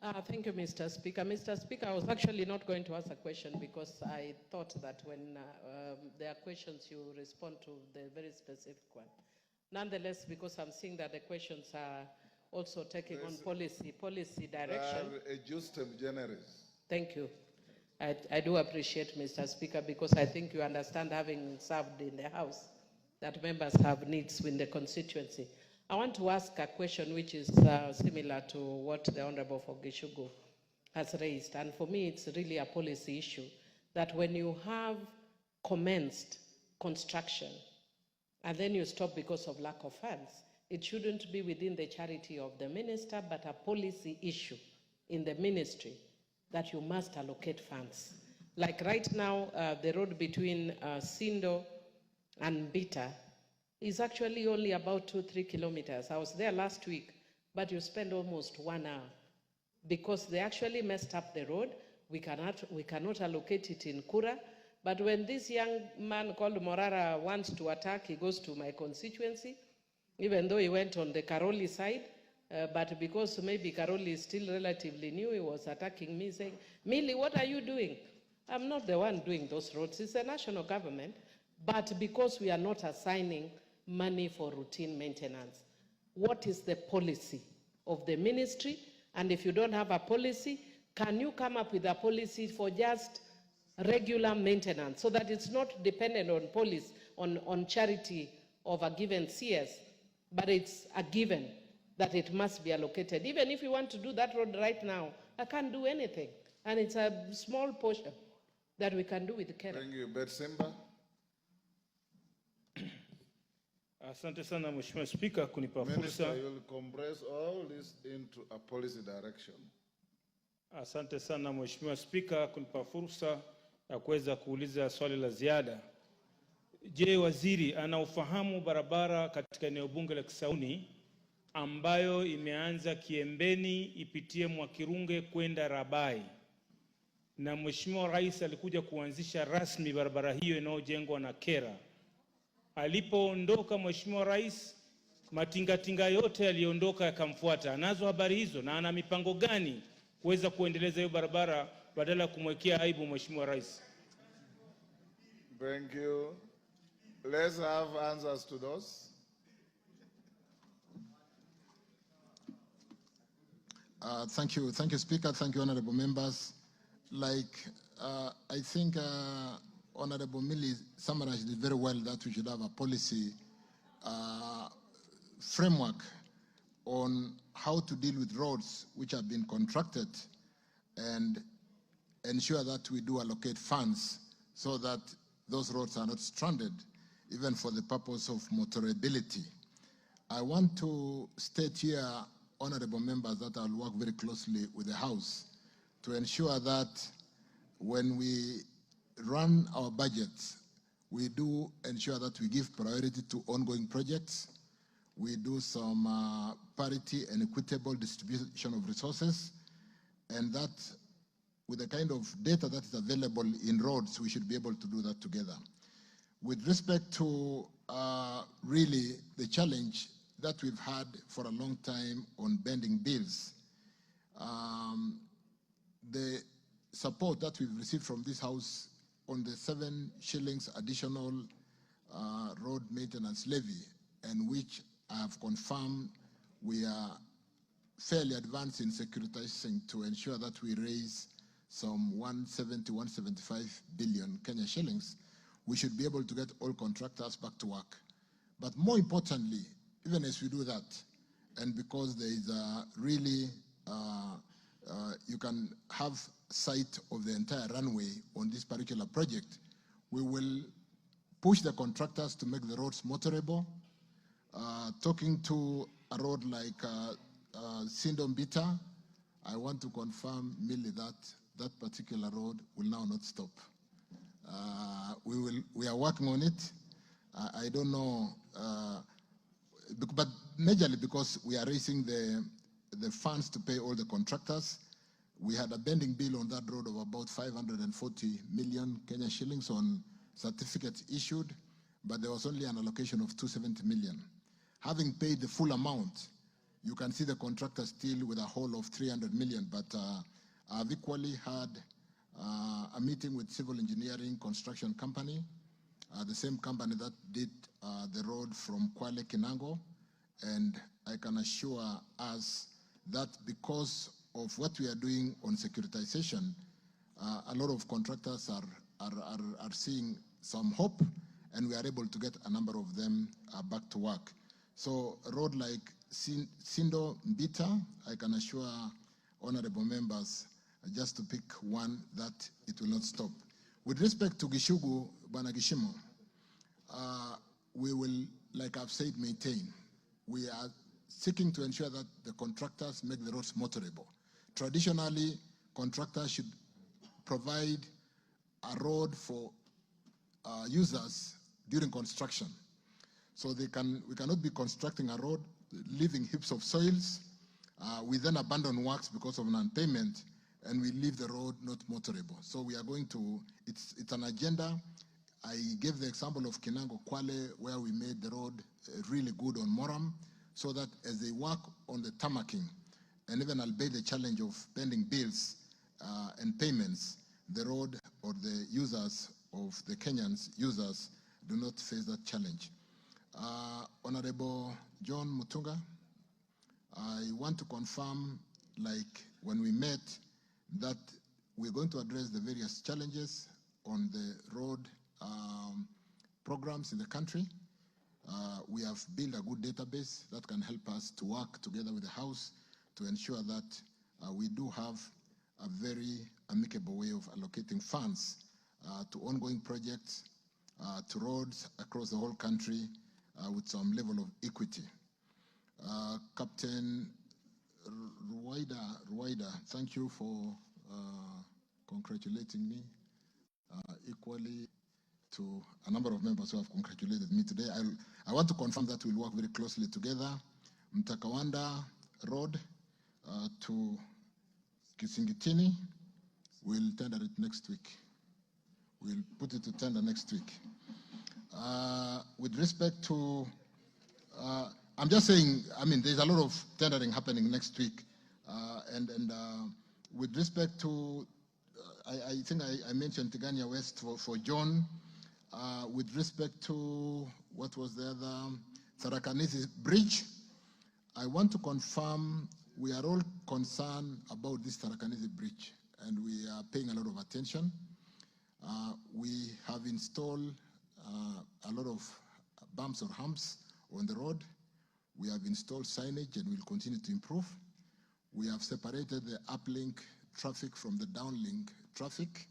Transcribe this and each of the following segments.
Thank you, Mr. Speaker. Mr. Speaker, I was actually not going to ask a question because I thought that when there are questions, you respond to the very specific one. Nonetheless, because I'm seeing that the questions are also taking on policy direction. Justem generis. Thank you. I do appreciate, Mr. Speaker, because I think you understand, having served in the House, that members have needs in the constituency. I want to ask a question which is similar to what the Honorable Fogishugu has raised. And for me, it's really a policy issue that when you have commenced construction and then you stop because of lack of funds, it shouldn't be within the charity of the minister, but a policy issue in the ministry that you must allocate funds. Like right now, the road between Sindo and Bita is actually only about 2-3 kilometers. I was there last week, but you spend almost 1 hour because they actually messed up the road. We cannot allocate it in Kura. But when this young man called Morara wants to attack, he goes to my constituency, even though he went on the Karoli side. But because maybe Karoli is still relatively new, he was attacking me, saying, Millie, what are you doing? I'm not the one doing those roads. It's the national government. But because we are not assigning money for routine maintenance, what is the policy of the ministry? And if you don't have a policy, can you come up with a policy for just regular maintenance so that it's not dependent on policy, on charity of a given CS, but it's a given that it must be allocated. Even if you want to do that road right now, I can't do anything. And it's a small portion that we can do with care. Thank you. Betsimba. Asante sana Mheshimiwa Spika kunipa fursa. Minister, you will compress all this into a policy direction. Asante sana Mheshimiwa Spika kunipa fursa ya kuweza kuuliza swali la ziada. Je, waziri anaufahamu barabara katika eneo bunge la Kisauni ambayo imeanza Kiembeni ipitie Mwakirunge kwenda Rabai? Na Mheshimiwa Rais alikuja kuanzisha rasmi barabara hiyo inayojengwa na Kera. Alipoondoka Mheshimiwa Rais, matingatinga yote yaliondoka yakamfuata. Anazo habari hizo na ana mipango gani kuweza kuendeleza hiyo barabara badala kumwekea aibu Mheshimiwa Rais? Thank you. Let's have answers to those. Thank you, Speaker. Thank you, honorable members. I think Honorable Millie summarized it very well that we should have a policy framework on how to deal with roads which have been contracted and ensure that we do allocate funds so that those roads are not stranded, even for the purpose of motorability. I want to state here, honorable members, that I'll work very closely with the House to ensure that when we run our budgets, we do ensure that we give priority to ongoing projects. We do some parity and equitable distribution of resources, and that with the kind of data that is available in roads, we should be able to do that together. With respect to really the challenge that we've had for a long time on bending bills, the support that we've received from this House on the 7 shillings additional road maintenance levy, and which I have confirmed we are fairly advanced in securitizing to ensure that we raise some 175 billion Kenya shillings, we should be able to get all contractors back to work. But more importantly, even as we do that, and because there is a really, you can have sight of the entire runway on this particular project, we will push the contractors to make the roads motorable. Talking to a road like Sindombita, I want to confirm, Millie, that that particular road will now not stop. We are working on it. I don't know, but majorly because we are raising the funds to pay all the contractors. We had a bending bill on that road of about 540 million Kenya shillings on certificates issued, but there was only an allocation of 270 million. Having paid the full amount, You can see the contractor still with a hole of 300 million, but I've equally had a meeting with civil engineering construction company, the same company that did the road from Kwale Kinango, and I can assure us that because of what we are doing on securitization, a lot of contractors are seeing some hope, and we are able to get a number of them back to work. So a road like Sindo Mbita, I can assure honorable members, just to pick one, that it will not stop. With respect to Gishugu, Banagishimo, we will, like I've said, maintain. We are seeking to ensure that the contractors make the roads motorable. Traditionally, contractors should provide a road for users during construction. So we cannot be constructing a road, leaving heaps of soils. We then abandon works because of non-payment, and we leave the road not motorable. So we are going to, it's an agenda. I gave the example of Kinango Kwale, where we made the road really good on Moram, so that as they work on the tarmacking, and even albeit the challenge of pending bills and payments, the road or the users of the Kenyans users do not face that challenge. Honorable John Mutunga, I want to confirm, like when we met, that we're going to address the various challenges on the road programs in the country. We have built a good database that can help us to work together with the House to ensure that we do have a very amicable way of allocating funds to ongoing projects, to roads across the whole country with some level of equity. Captain Ruwaida, thank you for congratulating me equally to a number of members who have congratulated me today. I want to confirm that we'll work very closely together. Mtakawanda Road to Kisingitini, we'll tender it next week. We'll put it to tender next week. With respect to, I'm just saying, I mean, there's a lot of tendering happening next week. With respect to, I think I mentioned Tigania West for John. With respect to, what was the other, Tharakanithi Bridge, I want to confirm we are all concerned about this Tharakanithi Bridge, and we are paying a lot of attention. We have installed a lot of bumps or humps on the road. We have installed signage and will continue to improve. We have separated the uplink traffic from the downlink traffic.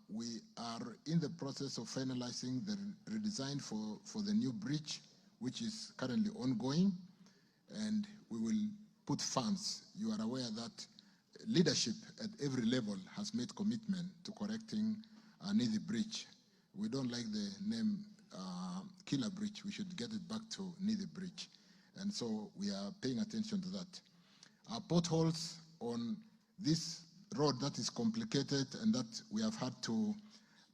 We are in the process of finalizing the redesign for the new bridge, which is currently ongoing, and we will put funds. You are aware that leadership at every level has made commitment to correcting Nithi Bridge. We don't like the name Killer Bridge. We should get it back to Nithi Bridge. And so we are paying attention to that. Our potholes on this road that is complicated and that we have had to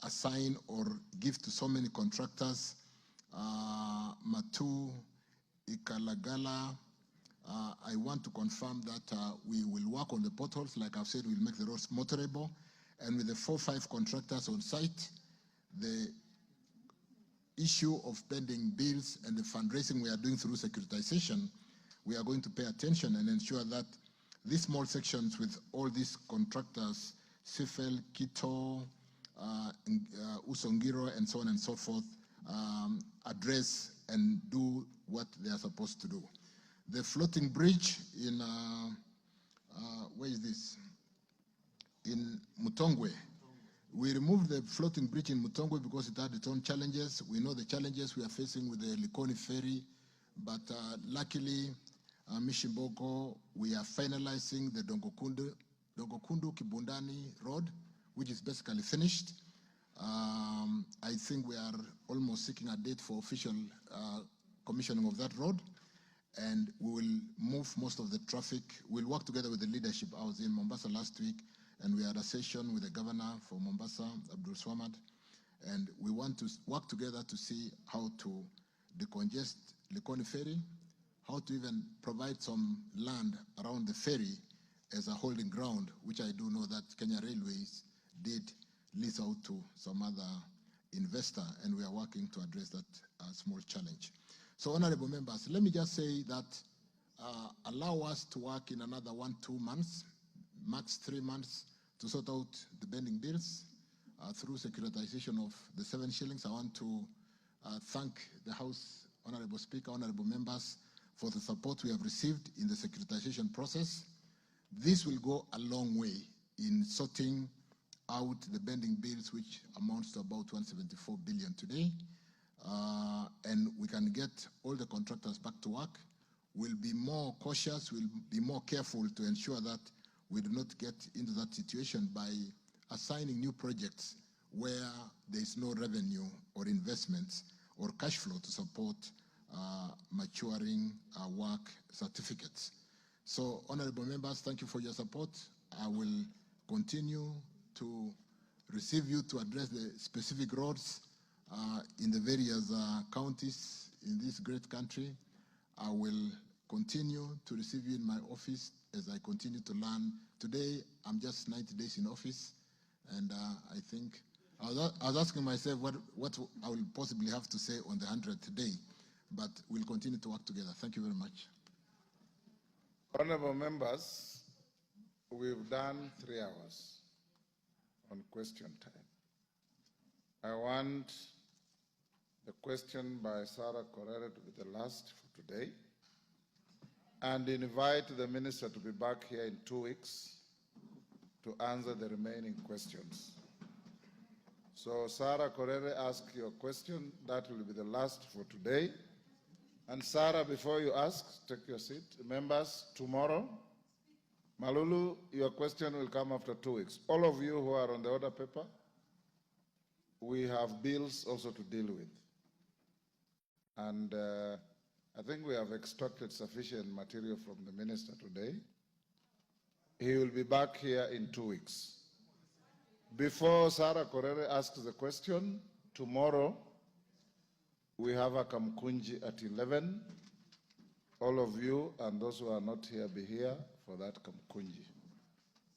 assign or give to so many contractors, Matu, Ikalagala, I want to confirm that we will work on the potholes. Like I've said, we'll make the roads motorable. And with the 4 or 5 contractors on site, the issue of pending bills and the fundraising we are doing through securitization, we are going to pay attention and ensure that these small sections with all these contractors, Sifel, Kito, Usongiro, and so on and so forth, address and do what they are supposed to do. The floating bridge in, where is this? In Mutongwe. We removed the floating bridge in Mutongwe because it had its own challenges. We know the challenges we are facing with the Likoni ferry, but luckily, Mishimboko, we are finalizing the Dongokundu Kibundani Road, which is basically finished. I think we are almost seeking a date for official commissioning of that road, and we will move most of the traffic. We'll work together with the leadership. I was in Mombasa last week, and we had a session with the governor for Mombasa, Abdul Swamad, and we want to work together to see how to decongest Likoni Ferry, how to even provide some land around the ferry as a holding ground, which I do know that Kenya Railways did lease out to some other investor, and we are working to address that small challenge. So, honorable members, let me just say that allow us to work in another 1-2 months, max 3 months, to sort out the pending bills through securitization of the 7 shillings. I want to thank the House, Honorable Speaker, honorable members, for the support we have received in the securitization process. This will go a long way in sorting out the pending bills, which amounts to about 174 billion today. And we can get all the contractors back to work. We'll be more cautious, we'll be more careful to ensure that we do not get into that situation by assigning new projects where there is no revenue or investments or cash flow to support maturing work certificates. So, honorable members, thank you for your support. I will continue to receive you to address the specific roads in the various counties in this great country. I will continue to receive you in my office as I continue to learn. Today, I'm just 90 days in office, and I think I was asking myself what I will possibly have to say on the 100th day, but we'll continue to work together. Thank you very much. Honorable members, we've done 3 hours on question time. I want the question by Sarah Korere to be the last for today, and invite the minister to be back here in 2 weeks to answer the remaining questions. So, Sarah Korere, ask your question. That will be the last for today. And Sarah, before you ask, take your seat. Members, tomorrow, Malulu, your question will come after 2 weeks. All of you who are on the order paper, we have bills also to deal with. And I think we have extracted sufficient material from the minister today. He will be back here in 2 weeks. Before Sarah Korere asks the question, tomorrow we have a Kamkunji at 11. All of you and those who are not here, be here for that Kamkunji.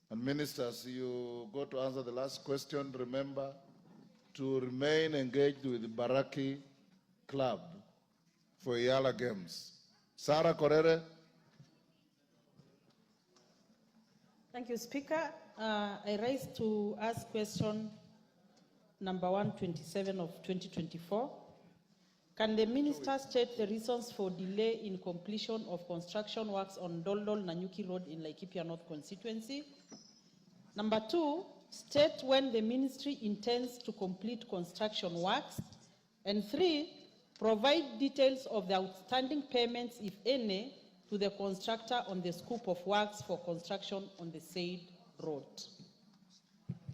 And ministers, you go to answer the last question. Remember to remain engaged with the Baraki Club for Yala Games. Sarah Korere. Thank you, Speaker. I rise to ask question number 127 of 2024. Can the minister state the reasons for delay in completion of construction works on Doldol Nanyuki Road in Laikipia North constituency? Number 2, state when the ministry intends to complete construction works. And 3, provide details of the outstanding payments, if any, to the constructor on the scope of works for construction on the said road.